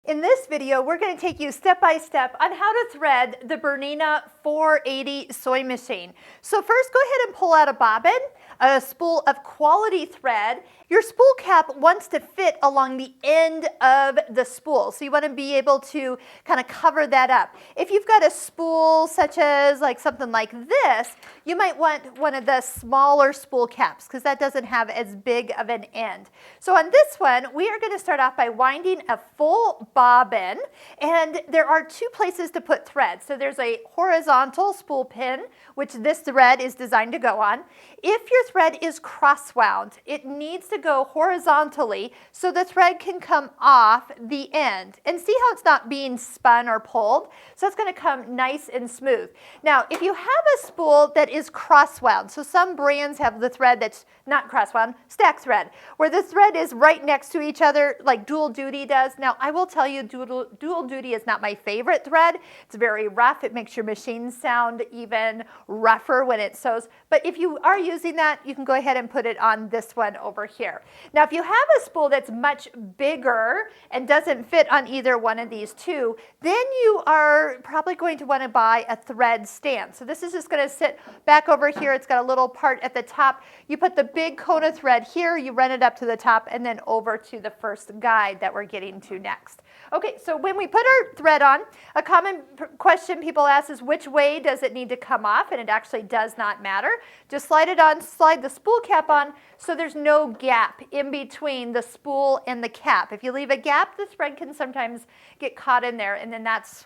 In this video, we're going to take you step by step on how to thread the Bernina 480 sewing machine. So first, go ahead and pull out a bobbin, a spool of quality thread. Your spool cap wants to fit along the end of the spool, so you want to be able to kind of cover that up. If you've got a spool such as something like this, you might want one of the smaller spool caps because that doesn't have as big of an end. So on this one, we are going to start off by winding a full bobbin, and there are two places to put thread. So there's a horizontal spool pin, which this thread is designed to go on. If your thread is cross wound, it needs to go horizontally so the thread can come off the end. And see how it's not being spun or pulled? So it's going to come nice and smooth. Now, if you have a spool that is cross wound, so some brands have the thread that's not cross wound, stack thread, where the thread is right next to each other like Dual Duty does. Now, I will tell you, Dual Duty is not my favorite thread. It's very rough. It makes your machine sound even rougher when it sews. But if you are using that, you can go ahead and put it on this one over here. Now, if you have a spool that's much bigger and doesn't fit on either one of these two, then you are probably going to want to buy a thread stand. So this is just going to sit back over here. It's got a little part at the top. You put the big cone of thread here, you run it up to the top, and then over to the first guide that we're getting to next. Okay, so when we put our thread on, a common question people ask is which way does it need to come off, and it actually does not matter. Just slide it on, slide the spool cap on, so there's no gap in between the spool and the cap. If you leave a gap, the thread can sometimes get caught in there, and then that's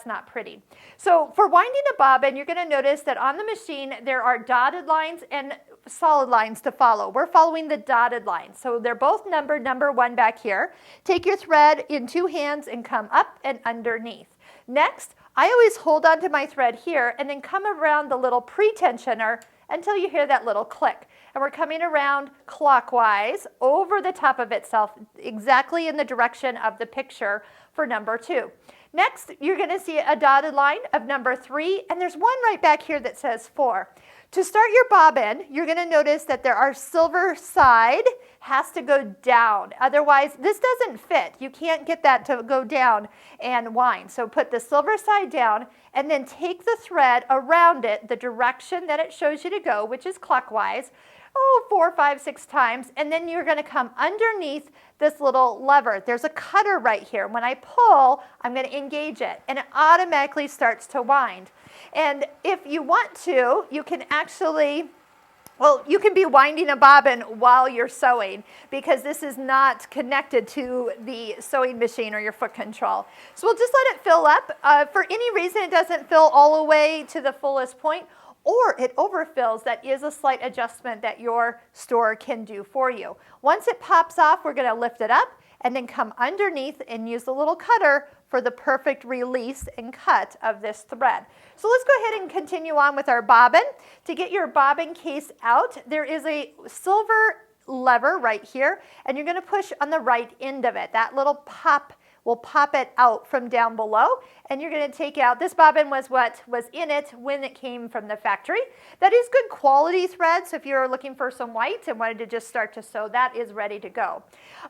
not pretty. So for winding a bobbin, you're going to notice that on the machine there are dotted lines and solid lines to follow. We're following the dotted lines. So they're both numbered, number 1 back here. Take your thread in 2 hands and come up and underneath. Next, I always hold onto my thread here and then come around the little pre-tensioner until you hear that little click. And we're coming around clockwise over the top of itself, exactly in the direction of the picture for number 2. Next, you're going to see a dotted line of number 3, and there's one right back here that says 4. To start your bobbin, you're going to notice that there are silver side has to go down. Otherwise, this doesn't fit. You can't get that to go down and wind. So put the silver side down and then take the thread around it the direction that it shows you to go, which is clockwise, 4, 5, 6 times, and then you're going to come underneath this little lever. There's a cutter right here. When I pull, I'm going to engage it, and it automatically starts to wind. And if you want to, you can actually, you can be winding a bobbin while you're sewing because this is not connected to the sewing machine or your foot control. So we'll just let it fill up. For any reason it doesn't fill all the way to the fullest point, or it overfills, that is a slight adjustment that your store can do for you. Once it pops off, we're going to lift it up and then come underneath and use the little cutter for the perfect release and cut of this thread. So let's go ahead and continue on with our bobbin. To get your bobbin case out, there is a silver lever right here, and you're going to push on the right end of it. That little pop will pop it out from down below, and you're going to take out, this bobbin was what was in it when it came from the factory. That is good quality thread, so if you're looking for some white and wanted to just start to sew, that is ready to go.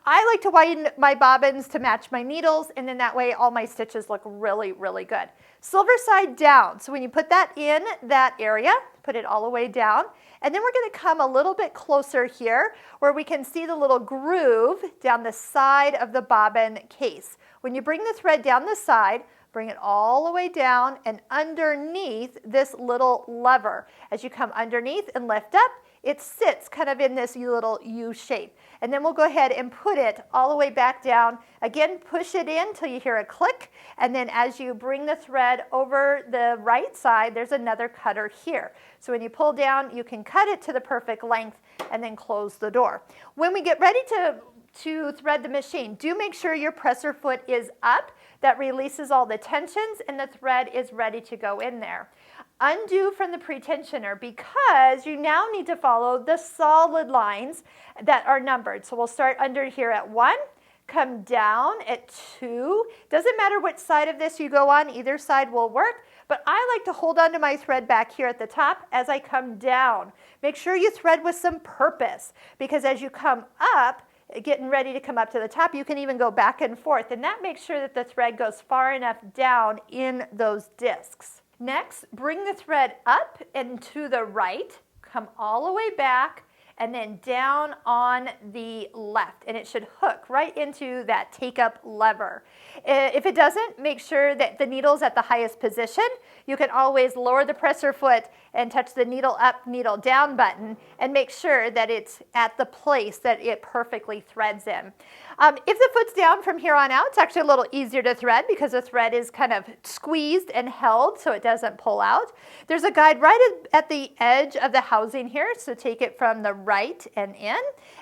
I like to widen my bobbins to match my needles, and then that way all my stitches look really, really good. Silver side down, so when you put that in that area, put it all the way down, and then we're going to come a little bit closer here where we can see the little groove down the side of the bobbin case. When you bring the thread down the side, bring it all the way down and underneath this little lever. As you come underneath and lift up, it sits kind of in this little U shape. And then we'll go ahead and put it all the way back down. Again, push it in till you hear a click. And then as you bring the thread over the right side, there's another cutter here. So when you pull down, you can cut it to the perfect length and then close the door. When we get ready to thread the machine, do make sure your presser foot is up. That releases all the tensions and the thread is ready to go in there. Undo from the pre-tensioner because you now need to follow the solid lines that are numbered. So we'll start under here at 1, come down at 2. Doesn't matter which side of this you go on, either side will work, but I like to hold onto my thread back here at the top as I come down. Make sure you thread with some purpose because as you come up, getting ready to come up to the top, you can even go back and forth, and that makes sure that the thread goes far enough down in those discs. Next, bring the thread up and to the right, come all the way back, and then down on the left, and it should hook right into that take-up lever. If it doesn't, make sure that the needle's at the highest position. You can always lower the presser foot and touch the needle up, needle down button, and make sure that it's at the place that it perfectly threads in. If the foot's down from here on out, it's actually a little easier to thread because the thread is kind of squeezed and held so it doesn't pull out. There's a guide right at the edge of the housing here, so take it from the right and in.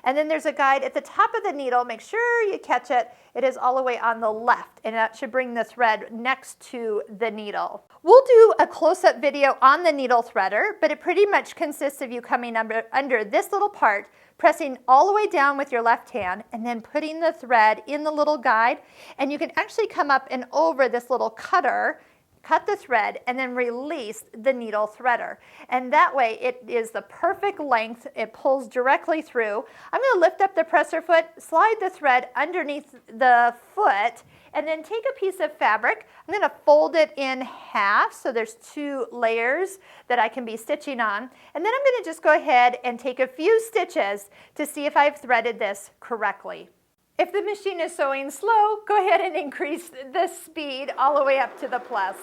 And then there's a guide at the top of the needle. Make sure you catch it. It is all the way on the left, and that should bring the thread next to the needle. We'll do a close-up video on the needle threader, but it pretty much consists of you coming under this little part, pressing all the way down with your left hand, and then putting the thread in the little guide, and you can actually come up and over this little cutter, cut the thread, and then release the needle threader. And that way it is the perfect length. It pulls directly through. I'm going to lift up the presser foot, slide the thread underneath the foot, and then take a piece of fabric. I'm going to fold it in half so there's 2 layers that I can be stitching on. And then I'm going to just go ahead and take a few stitches to see if I've threaded this correctly. If the machine is sewing slow, go ahead and increase the speed all the way up to the plus.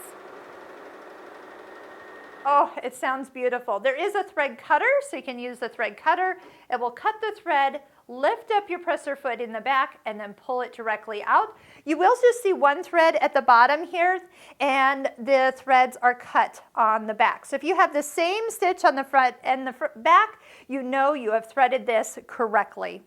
Oh, it sounds beautiful. There is a thread cutter, so you can use the thread cutter. It will cut the thread, lift up your presser foot in the back, and then pull it directly out. You will just see one thread at the bottom here, and the threads are cut on the back. So if you have the same stitch on the front and the back, you know you have threaded this correctly.